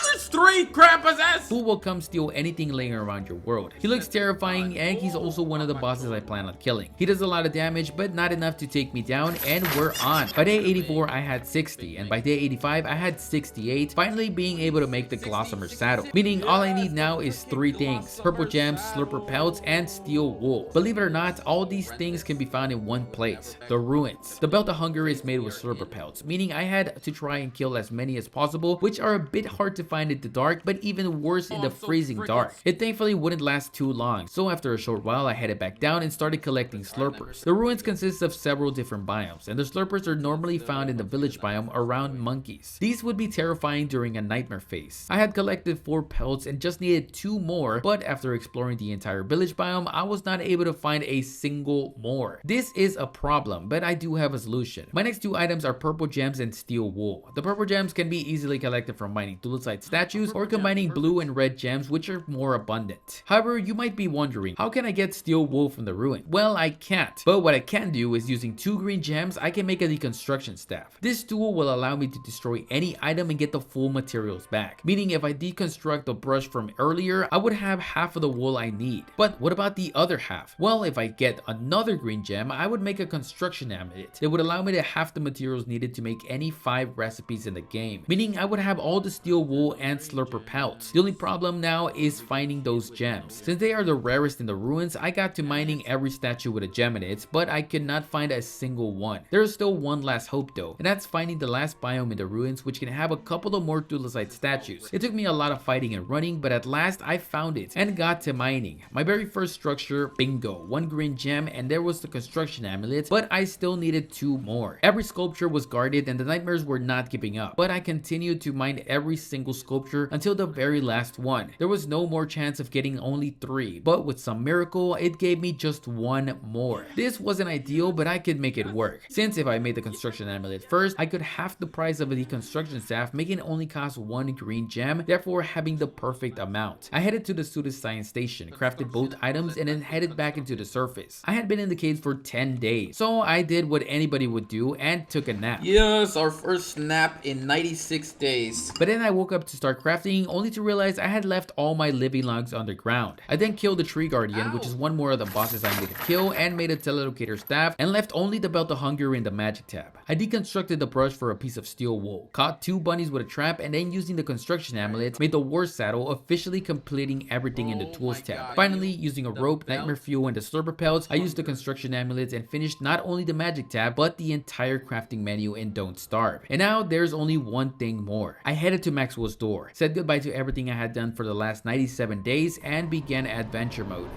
There's 3 Krampuses! Who will come steal anything laying around your world. He looks terrifying, and he's also one of the bosses I plan on killing. He does a lot of damage, but not enough to take me down, and we're on. By day 84, I had 60, and by day 85, I had 68, finally being able to make the gossamer saddle, meaning all I need now is 3 things: purple gems, slurper pelts, and steel wool. Believe it or not, all these things can be found in one place: the ruins. The belt of hunger is made with slurper pelts, meaning I had to try and kill as many as possible, which are a bit hard to find in the dark, but even worse in the freezing dark. It thankfully wouldn't last too long, so after a short while I headed back down and started collecting slurpers. The ruins consist of several different biomes, and the slurpers are normally found in the village biome around monkeys. These would be terrifying during a nightmare phase. I had collected 4 pelts and just needed 2 more, but after exploring the entire village biome, I was not able to find a single more. This is a problem, but I do have a solution. My next 2 items are purple gems and steel wool. The purple gems can be easily collected from mining dual-side statues or combining blue and red gems, which are more abundant. However, you might be wondering, how can I get steel wool from the ruin? Well, I can't, but what I can do is using 2 green gems, I can make a deconstruction staff. This tool will allow me to destroy any item and get the full materials back, meaning if I deconstruct the brush from earlier, I would have half of the wool I need. But what about the other half? Well, if I get another green gem, I would make a construction amulet that would allow me to have the materials needed to make any 5 recipes in the game, meaning I would have all the steel wool and and slurper pelts. The only problem now is finding those gems. Since they are the rarest in the ruins, I got to mining every statue with a gem in it, but I could not find a single one. There is still one last hope though, and that's finding the last biome in the ruins, which can have a couple of more Thulosite statues. It took me a lot of fighting and running, but at last I found it and got to mining. My very first structure, bingo, one green gem, and there was the construction amulet, but I still needed 2 more. Every sculpture was guarded and the nightmares were not giving up, but I continued to mine every single sculpture until the very last one. There was no more chance of getting only 3, but with some miracle, it gave me just 1 more. This wasn't ideal, but I could make it work. Since if I made the construction amulet first, I could half the price of a deconstruction staff, making it only cost 1 green gem, therefore having the perfect amount. I headed to the pseudoscience station, crafted both items, and then headed back into the surface. I had been in the caves for 10 days, so I did what anybody would do and took a nap. Yes, our first nap in 96 days. But then I woke up to start crafting, only to realize I had left all my living logs underground. I then killed the tree guardian, which is one more of the bosses I needed to kill, and made a telelocator staff, and left only the belt of hunger in the magic tab. I deconstructed the brush for a piece of steel wool, caught 2 bunnies with a trap, and then using the construction amulet, made the war saddle, officially completing everything in the tools tab. Finally, using a rope, nightmare fuel, and the slurper pelts, I used the construction amulets and finished not only the magic tab, but the entire crafting menu in Don't Starve. And now there's only one thing more. I headed to Maxwell's door, said goodbye to everything I had done for the last 97 days, and began adventure mode.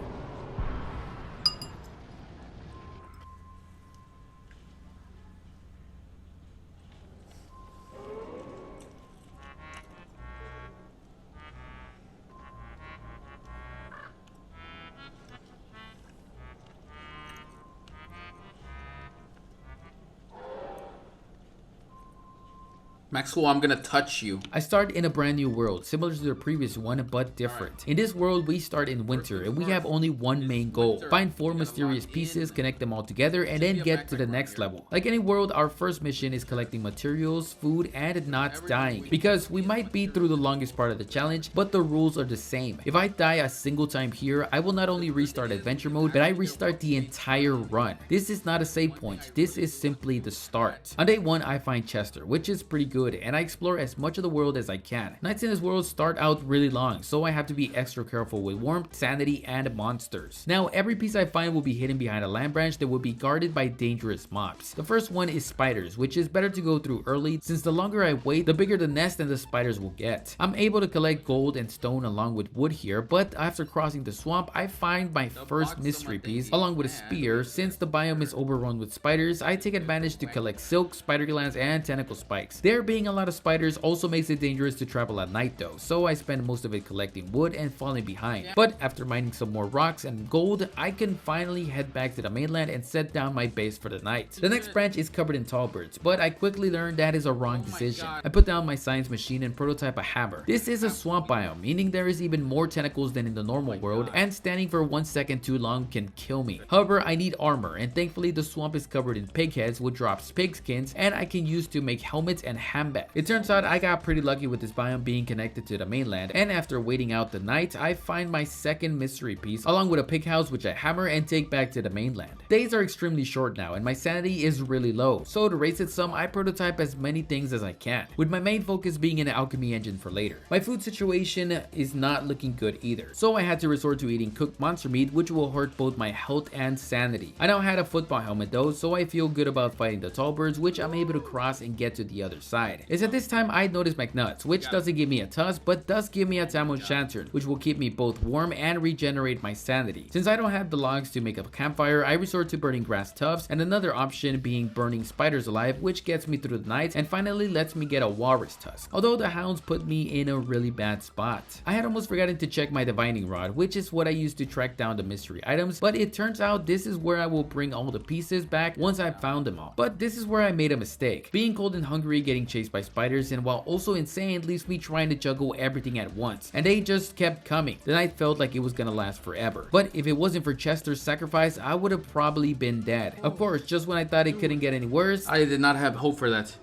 Maxwell, I'm gonna touch you. I start in a brand new world, similar to the previous one, but different. In this world, we start in winter, and we have only one main goal. Find 4 mysterious pieces, connect them all together, and then get to the next level. Like any world, our first mission is collecting materials, food, and not dying. Because we might be through the longest part of the challenge, but the rules are the same. If I die a single time here, I will not only restart adventure mode, but I restart the entire run. This is not a save point, this is simply the start. On day 1, I find Chester, which is pretty good, and I explore as much of the world as I can. Nights in this world start out really long, so I have to be extra careful with warmth, sanity, and monsters. Now, every piece I find will be hidden behind a land branch that will be guarded by dangerous mobs. The first one is spiders, which is better to go through early, since the longer I wait, the bigger the nest and the spiders will get. I'm able to collect gold and stone along with wood here, but after crossing the swamp, I find my first mystery piece along with a spear. Since the biome is overrun with spiders, I take advantage to collect silk, spider glands, and tentacle spikes. There being a lot of spiders also makes it dangerous to travel at night though, so I spend most of it collecting wood and falling behind. But after mining some more rocks and gold, I can finally head back to the mainland and set down my base for the night. The next branch is covered in tall birds, but I quickly learned that is a wrong decision. I put down my science machine and prototype a hammer. This is a swamp biome, meaning there is even more tentacles than in the normal world, and standing for 1 second too long can kill me. However, I need armor, and thankfully the swamp is covered in pig heads, which drops pig skins, and I can use to make helmets and handbags. It turns out I got pretty lucky with this biome being connected to the mainland, and after waiting out the night, I find my second mystery piece along with a pig house, which I hammer and take back to the mainland. Days are extremely short now, and my sanity is really low, so to raise it some, I prototype as many things as I can, with my main focus being an alchemy engine for later. My food situation is not looking good either, so I had to resort to eating cooked monster meat, which will hurt both my health and sanity. I now had a football helmet though, so I feel good about fighting the tall birds, which I'm able to cross and get to the other side. It's at this time I noticed McNuts, which doesn't give me a tusk, but does give me a Tammuz Lantern, which will keep me both warm and regenerate my sanity. Since I don't have the logs to make a campfire, I resort to burning grass tufts, and another option being burning spiders alive, which gets me through the night and finally lets me get a walrus tusk, although the hounds put me in a really bad spot. I had almost forgotten to check my divining rod, which is what I use to track down the mystery items, but it turns out this is where I will bring all the pieces back once I've found them all. But this is where I made a mistake. Being cold and hungry, getting chased by spiders, and while also insane, leaves me trying to juggle everything at once, and they just kept coming. The night felt like it was gonna last forever, but if it wasn't for Chester's sacrifice, I would have probably been dead. Of course, just when I thought it couldn't get any worse, I did not have hope for that.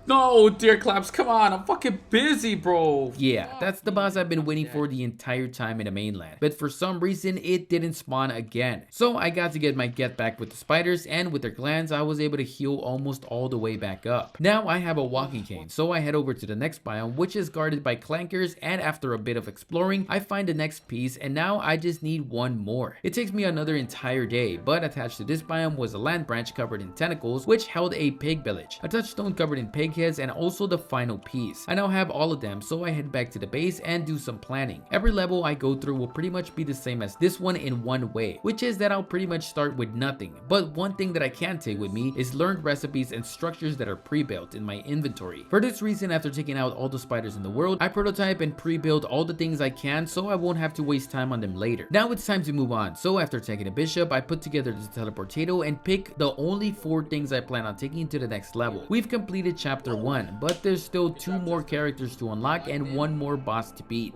No, dear claps, come on, I'm fucking busy, bro. Yeah, that's the boss I've been waiting for the entire time in the mainland, but for some reason it didn't spawn again. So I got to get my get back with the spiders, and with their glands I was able to heal almost all the way back up. Now I have a walking cane, so I head over to the next biome, which is guarded by clankers, and after a bit of exploring I find the next piece, and now I just need one more. It takes me another entire day, but attached to this biome was a land branch covered in tentacles which held a pig village, a touchstone covered in pig heads, and also the final piece. I now have all of them, so I head back to the base and do some planning. Every level I go through will pretty much be the same as this one in one way, which is that I'll pretty much start with nothing, but one thing that I can take with me is learned recipes and structures that are pre-built in my inventory. For this reason, after taking out all the spiders in the world, I prototype and pre-build all the things I can so I won't have to waste time on them later. Now it's time to move on, so after taking a bishop, I put together the teleportato and pick the only 4 things I plan on taking to the next level. We've completed chapter 1, but there's still 2 more characters to unlock and 1 more boss to beat.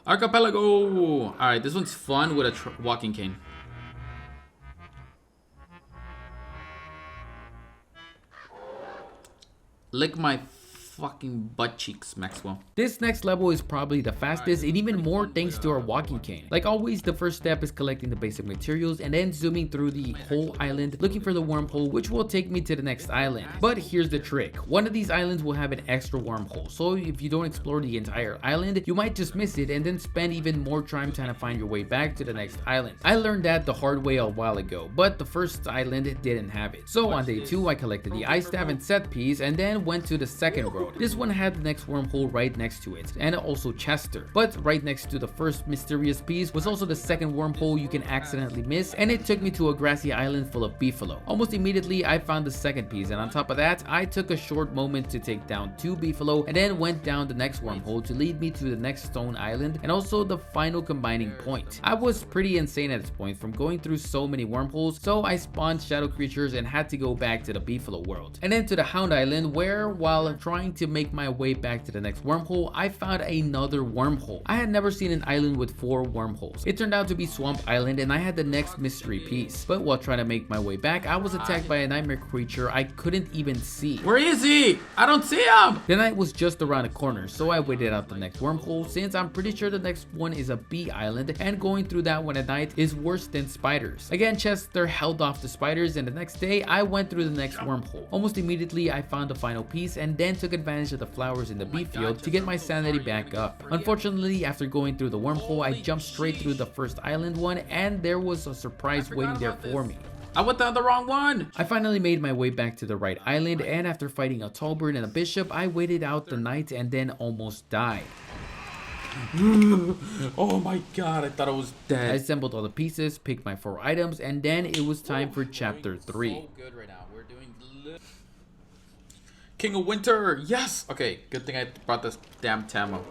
Archipelago! Alright, this one's fun with a walking cane. Lick my fucking butt cheeks, Maxwell. This next level is probably the fastest, and even more thanks to our walking cane. Like always, the first step is collecting the basic materials and then zooming through the whole island looking for the wormhole, which will take me to the next island. But here's the trick. One of these islands will have an extra wormhole, so if you don't explore the entire island, you might just miss it and then spend even more time trying to find your way back to the next island. I learned that the hard way a while ago, but the first island didn't have it. So on day 2, I collected the ice staff and set piece and then went to the second road. This one had the next wormhole right next to it, and also Chester. But right next to the first mysterious piece was also the second wormhole you can accidentally miss, and it took me to a grassy island full of beefalo. Almost immediately I found the second piece, and on top of that I took a short moment to take down 2 beefalo and then went down the next wormhole to lead me to the next stone island and also the final combining point. I was pretty insane at this point from going through so many wormholes, so I spawned shadow creatures and had to go back to the beefalo world. And then to the Hound Island, where while trying to make my way back to the next wormhole, I found another wormhole. I had never seen an island with 4 wormholes. It turned out to be Swamp Island, and I had the next mystery piece. But while trying to make my way back, I was attacked by a nightmare creature I couldn't even see. Where is he? I don't see him! The night was just around the corner, so I waited out the next wormhole since I'm pretty sure the next one is a bee island, and going through that one at night is worse than spiders. Again, Chester held off the spiders, and the next day I went through the next wormhole. Almost immediately I found the final piece and then took advantage of the flowers in the bee field to get my sanity back up. Unfortunately, after going through the wormhole, I jumped straight through the first island one, and there was a surprise waiting there for me. I went down the wrong one! I finally made my way back to the right island, and after fighting a tall bird and a bishop, I waited out the night and then almost died. Oh my god, I thought I was dead. I assembled all the pieces, picked my 4 items, and then it was time for chapter 3. So good right now. We're doing King of Winter! Yes! Okay, good thing I brought this damn Tamo.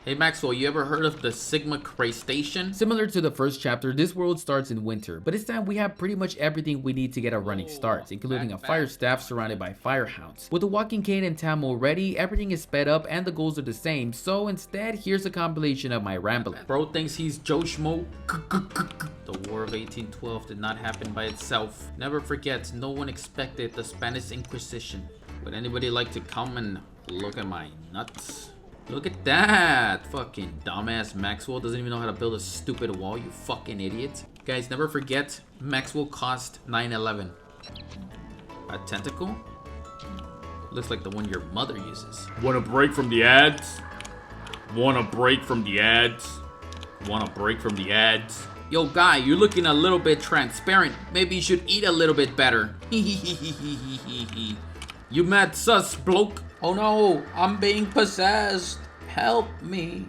Hey Maxwell, you ever heard of the Sigma Cray Station? Similar to the first chapter, this world starts in winter, but this time we have pretty much everything we need to get a running start, including a fire staff surrounded by fire hounds. With the walking cane and Tamo ready, everything is sped up and the goals are the same, so instead here's a compilation of my rambling. Bro thinks he's Joe Schmo. The War of 1812 did not happen by itself. Never forget, no one expected the Spanish Inquisition. Would anybody like to come and look at my nuts? Look at that! Fucking dumbass Maxwell doesn't even know how to build a stupid wall, you fucking idiot. Guys, never forget, Maxwell cost $9.11. A tentacle? Looks like the one your mother uses. Want a break from the ads? Want a break from the ads? Want a break from the ads? Yo, guy, you're looking a little bit transparent. Maybe you should eat a little bit better. You mad sus, bloke? Oh no, I'm being possessed. Help me.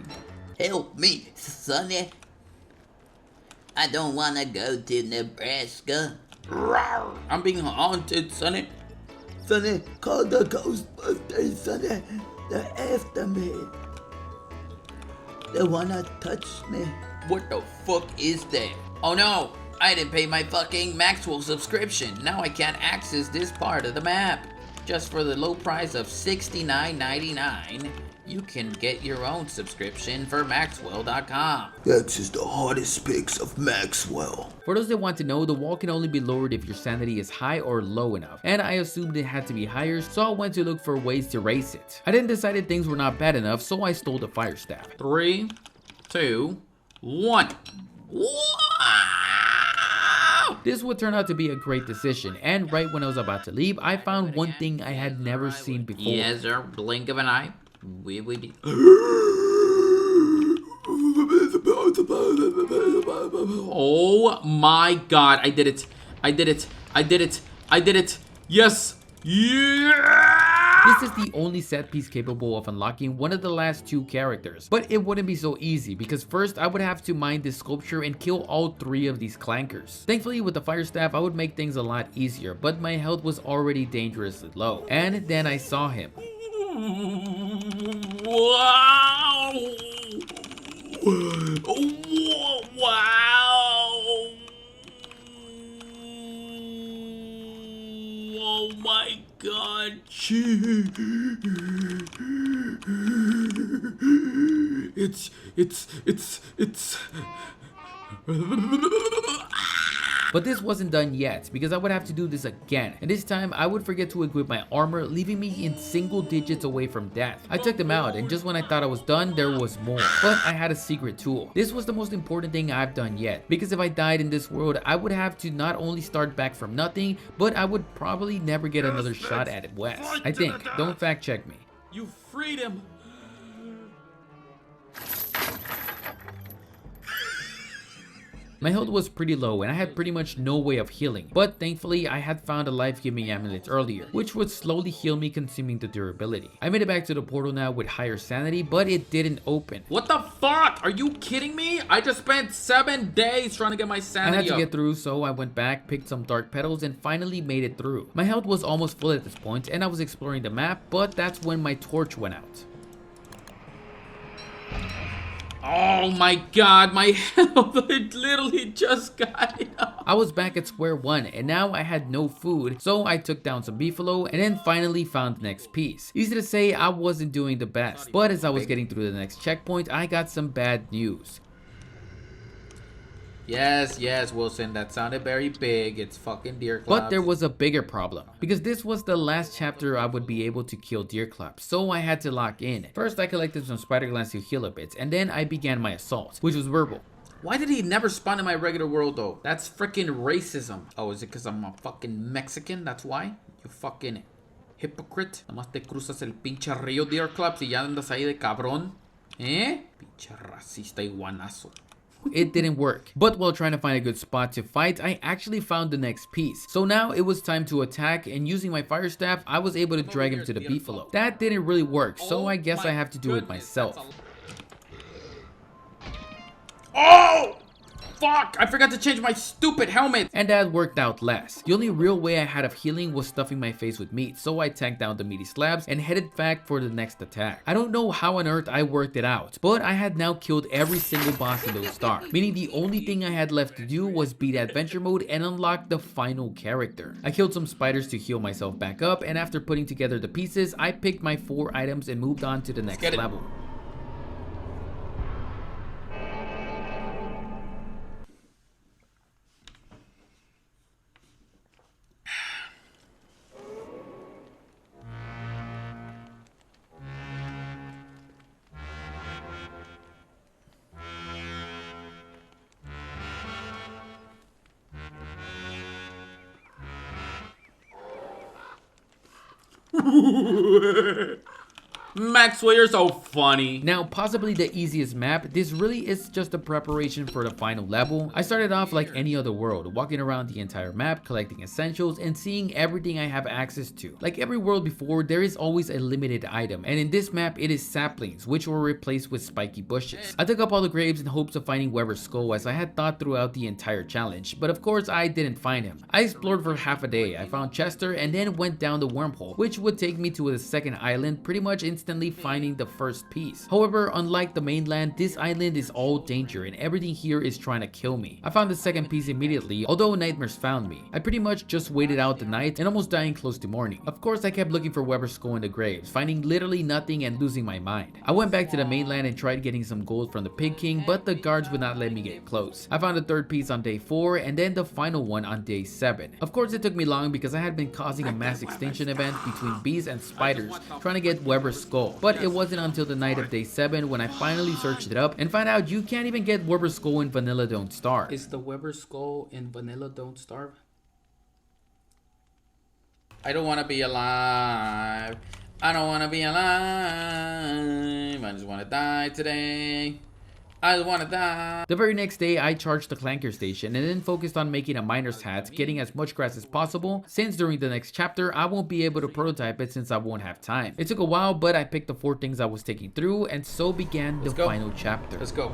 Help me, Sonny. I don't want to go to Nebraska. Rawr. I'm being haunted, Sonny. Sonny, call the Ghostbusters, Sonny. They're after me. They want to touch me. What the fuck is that? Oh no, I didn't pay my fucking Maxwell subscription. Now I can't access this part of the map. Just for the low price of $69.99, you can get your own subscription for Maxwell.com. That's just the hottest pics of Maxwell. For those that want to know, the wall can only be lowered if your sanity is high or low enough, and I assumed it had to be higher, so I went to look for ways to raise it. I then decided things were not bad enough, so I stole the fire staff. 3, 2, 1. Wow! This would turn out to be a great decision, and right when I was about to leave, I found one thing I had never seen before. Yes, sir. Blink of an eye. We did. Oh my god, I did it. I did it. I did it. I did it. Yes. Yeah! This is the only set piece capable of unlocking one of the last 2 characters, but it wouldn't be so easy because first I would have to mine this sculpture and kill all 3 of these clankers. Thankfully with the fire staff I would make things a lot easier, but my health was already dangerously low. And then I saw him. Wow! Wow! Oh my god! It's. But this wasn't done yet, because I would have to do this again, and this time I would forget to equip my armor, leaving me in single digits away from death. I took them out, and just when I thought I was done, there was more. But I had a secret tool. This was the most important thing I've done yet, because if I died in this world, I would have to not only start back from nothing, but I would probably never get another shot at it West. I think. Don't fact check me. You freed him! My health was pretty low and I had pretty much no way of healing, but thankfully I had found a life-giving amulet earlier, which would slowly heal me, consuming the durability. I made it back to the portal now with higher sanity, but it didn't open. What the fuck? Are you kidding me? I just spent 7 days trying to get my sanity I had to up. get through, so I went back, picked some dark petals, and finally made it through. My health was almost full at this point, and I was exploring the map, but that's when my torch went out. Oh my god, my health, it literally just got it up. I was back at square one, and now I had no food, so I took down some beefalo and then finally found the next piece. Easy to say I wasn't doing the best, but as I was getting through the next checkpoint, I got some bad news. Yes, Wilson, that sounded very big. It's fucking Deerclops. But there was a bigger problem, because this was the last chapter I would be able to kill Deerclops, so I had to lock in. First I collected some spider glands to heal a bit, and then I began my assault, which was verbal. Why did he never spawn in my regular world though? That's freaking racism. Oh, is it because I'm a fucking Mexican? That's why? You fucking hypocrite. Nada más te cruzas el pinche río, Deerclops, y ya andas ahí de cabrón. Pinche racista iguanazo. It didn't work, but while trying to find a good spot to fight, I actually found the next piece. So now it was time to attack, and using my fire staff, I was able to drag him to the beefalo. That didn't really work, so I guess I have to do it myself. Oh! Fuck! I forgot to change my stupid helmet! And that worked out less. The only real way I had of healing was stuffing my face with meat, so I tanked down the meaty slabs and headed back for the next attack. I don't know how on earth I worked it out, but I had now killed every single boss in Don't Starve, meaning the only thing I had left to do was beat adventure mode and unlock the final character. I killed some spiders to heal myself back up, and after putting together the pieces, I picked my 4 items and moved on to the next level. Maxwell, you're so funny. Now, possibly the easiest map, this really is just a preparation for the final level. I started off like any other world, walking around the entire map, collecting essentials, and seeing everything I have access to. Like every world before, there is always a limited item, and in this map, it is saplings, which were replaced with spiky bushes. I took up all the graves in hopes of finding Weber's skull, as I had thought throughout the entire challenge, but of course I didn't find him. I explored for half a day, I found Chester, and then went down the wormhole, which would take me to the second island pretty much in instantly finding the first piece. However, unlike the mainland, this island is all danger and everything here is trying to kill me. I found the second piece immediately, although nightmares found me. I pretty much just waited out the night and almost dying close to morning. Of course, I kept looking for Weber's skull in the graves, finding literally nothing and losing my mind. I went back to the mainland and tried getting some gold from the Pig King, but the guards would not let me get close. I found the third piece on day 4 and then the final one on day 7. Of course, it took me long because I had been causing a mass extinction event between bees and spiders trying to get Weber's skull. But it wasn't until the night of day 7 when I finally searched it up and found out you can't even get Weber's skull in Vanilla Don't Starve. Is the Weber skull in Vanilla Don't Starve? I don't want to be alive. I don't want to be alive. I just want to die today. I just want to die. The very next day, I charged the Clanker station and then focused on making a miner's hat, getting as much grass as possible, since during the next chapter, I won't be able to prototype it since I won't have time. It took a while, but I picked the 4 things I was taking through, and so began the final chapter. Let's go.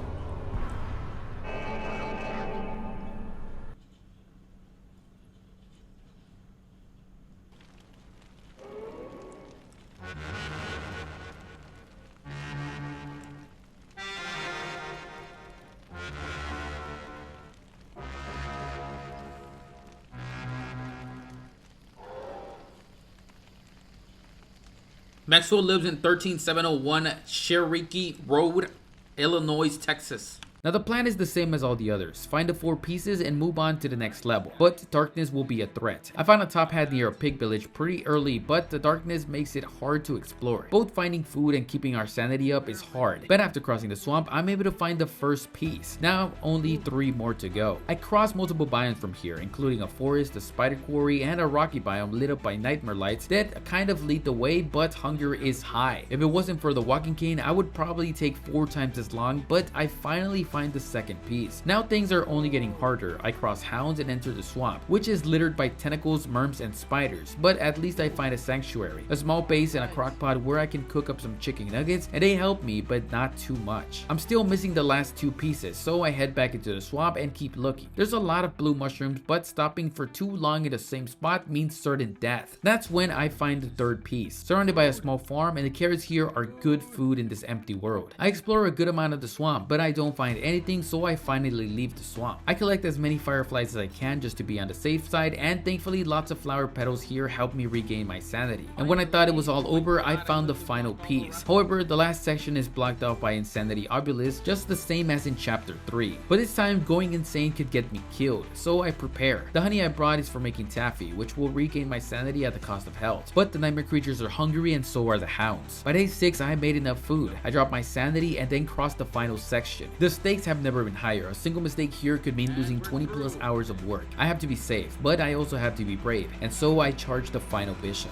Maxwell lives in 13701 Cherokee Road, Illinois, Texas. Now the plan is the same as all the others, find the 4 pieces and move on to the next level, but darkness will be a threat. I found a top hat near a pig village pretty early, but the darkness makes it hard to explore. Both finding food and keeping our sanity up is hard, but after crossing the swamp, I'm able to find the first piece. Now only 3 more to go. I crossed multiple biomes from here, including a forest, a spider quarry, and a rocky biome lit up by nightmare lights that kind of lead the way, but hunger is high. If it wasn't for the walking cane, I would probably take 4 times as long, but I finally find the second piece. Now things are only getting harder. I cross hounds and enter the swamp, which is littered by tentacles, merms, and spiders, but at least I find a sanctuary, a small base and a crock pot where I can cook up some chicken nuggets, and they help me, but not too much. I'm still missing the last 2 pieces, so I head back into the swamp and keep looking. There's a lot of blue mushrooms, but stopping for too long in the same spot means certain death. That's when I find the third piece, surrounded by a small farm, and the carrots here are good food in this empty world. I explore a good amount of the swamp, but I don't find anything, so I finally leave the swamp. I collect as many fireflies as I can just to be on the safe side, and thankfully lots of flower petals here help me regain my sanity. And when I thought it was all over, I found the final piece. However, the last section is blocked off by insanity obelisk, just the same as in chapter 3. But this time going insane could get me killed, so I prepare. The honey I brought is for making taffy, which will regain my sanity at the cost of health. But the nightmare creatures are hungry and so are the hounds. By day 6, I made enough food. I dropped my sanity and then crossed the final section. The stakes have never been higher. A single mistake here could mean losing 20+ hours of work. I have to be safe, but I also have to be brave, and so I charge the final bishop.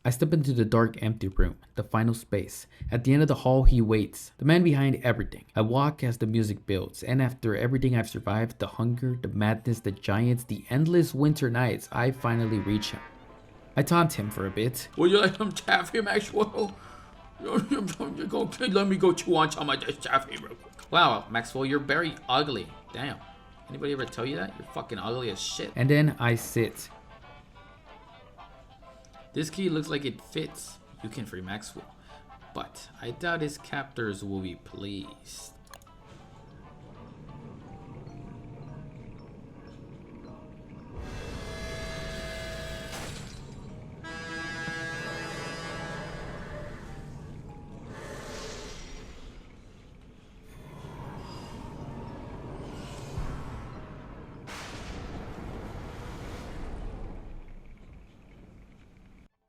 I step into the dark, empty room, the final space. At the end of the hall, he waits, the man behind everything. I walk as the music builds, and after everything I've survived, the hunger, the madness, the giants, the endless winter nights, I finally reach him. I taunt him for a bit. Would you like some taffy, Maxwell? Let me go chew on some of this taffy real quick. Wow, Maxwell, you're very ugly. Damn. Anybody ever tell you that? You're fucking ugly as shit. And then I sit. This key looks like it fits. You can free Maxwell. But I doubt his captors will be pleased.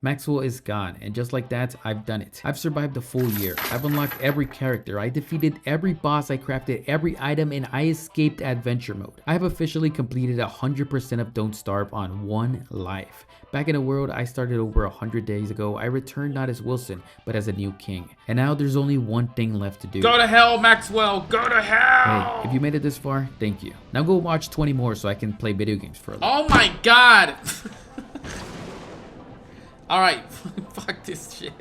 Maxwell is gone, and just like that, I've done it. I've survived a full year. I've unlocked every character, I defeated every boss, I crafted every item, and I escaped adventure mode. I have officially completed 100% of Don't Starve on 1 life. Back in the world I started over 100 days ago, I returned not as Wilson, but as a new king. And now there's only one thing left to do. Go to hell, Maxwell! Go to hell! Hey, if you made it this far, thank you. Now go watch 20 more so I can play video games for a little. Oh my god! Alright, fuck this shit.